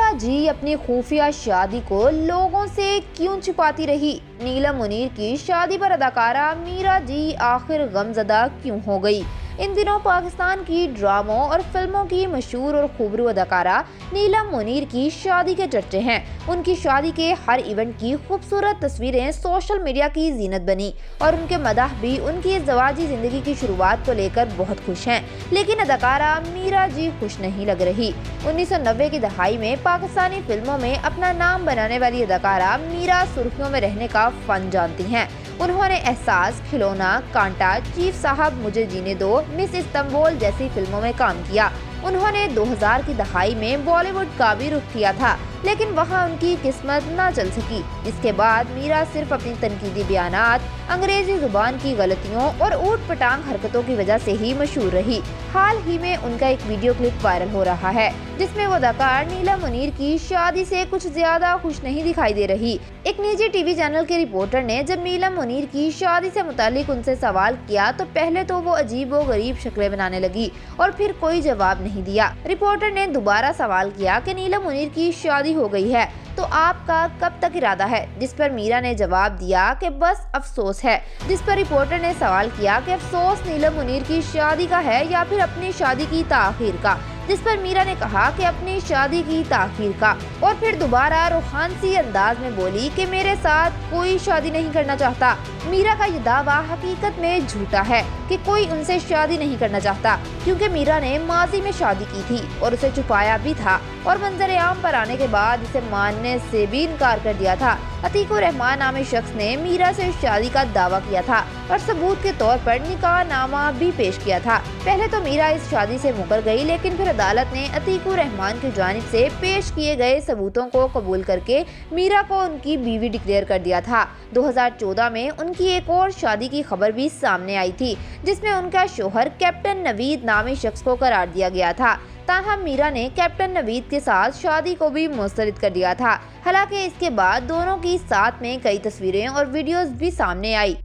मीरा जी अपनी खुफिया शादी को लोगों से क्यों छिपाती रही? नीलम मुनीर की शादी पर अदाकारा मीरा जी आखिर गमजदा क्यों हो गई? इन दिनों पाकिस्तान की ड्रामों और फिल्मों की मशहूर और खूबरू अदाकारा नीलम मुनीर की शादी के चर्चे हैं। उनकी शादी के हर इवेंट की खूबसूरत तस्वीरें सोशल मीडिया की जीनत बनी और उनके मदाह भी उनकी ज़वाजी जिंदगी की शुरुआत को लेकर बहुत खुश हैं। लेकिन अदाकारा मीरा जी खुश नहीं लग रही। 1990 की दहाई में पाकिस्तानी फिल्मों में अपना नाम बनाने वाली अदाकारा मीरा सुर्खियों में रहने का फन जानती हैं। उन्होंने एहसास, खिलौना, कांटा, चीफ साहब, मुझे जीने दो, मिस इस्तांबुल जैसी फिल्मों में काम किया। उन्होंने 2000 की दहाई में बॉलीवुड का भी रुख किया था, लेकिन वहां उनकी किस्मत ना चल सकी। इसके बाद मीरा सिर्फ अपनी तनकीदी बयानात, अंग्रेजी जुबान की गलतियों और ऊट पटांग हरकतों की वजह से ही मशहूर रही। हाल ही में उनका एक वीडियो क्लिप वायरल हो रहा है, जिसमें वो अदाकार नीलम मुनीर की शादी से कुछ ज्यादा खुश नहीं दिखाई दे रही। एक निजी टीवी चैनल के रिपोर्टर ने जब नीलम मुनीर की शादी से मुतालिक उनसे सवाल किया तो पहले तो वो अजीब व गरीब शक्लें बनाने लगी और फिर कोई जवाब नहीं दिया। रिपोर्टर ने दोबारा सवाल किया कि नीलम मुनीर की शादी हो गई है तो आपका कब तक इरादा है? जिस पर मीरा ने जवाब दिया कि बस अफसोस है। जिस पर रिपोर्टर ने सवाल किया कि अफसोस नीलम मुनीर की शादी का है या फिर अपनी शादी की ताखीर का? जिस पर मीरा ने कहा कि अपनी शादी की ताखीर का, और फिर दोबारा रूहानी अंदाज में बोली कि मेरे साथ कोई शादी नहीं करना चाहता। मीरा का ये दावा हकीकत में झूठा है कि कोई उनसे शादी नहीं करना चाहता, क्योंकि मीरा ने माजी में शादी की थी और उसे छुपाया भी था और मंजर आम पर आने के बाद इसे मानने से भी इनकार कर दिया था। अतीकुर रहमान नामी शख्स ने मीरा से शादी का दावा किया था और सबूत के तौर पर निकाह नामा भी पेश किया था। पहले तो मीरा इस शादी से मुकर गई, लेकिन फिर अदालत ने अतीकुर रहमान की जानिब से पेश किए गए सबूतों को कबूल करके मीरा को उनकी बीवी डिक्लेयर कर दिया था। 2014 में उनकी एक और शादी की खबर भी सामने आई थी, जिसमें उनका शोहर कैप्टन नवीद नामी शख्स को करार दिया गया था। ताहम मीरा ने कैप्टन नवीद के साथ शादी को भी मुस्तरद कर दिया था। हालांकि इसके बाद दोनों की साथ में कई तस्वीरें और वीडियोस भी सामने आई।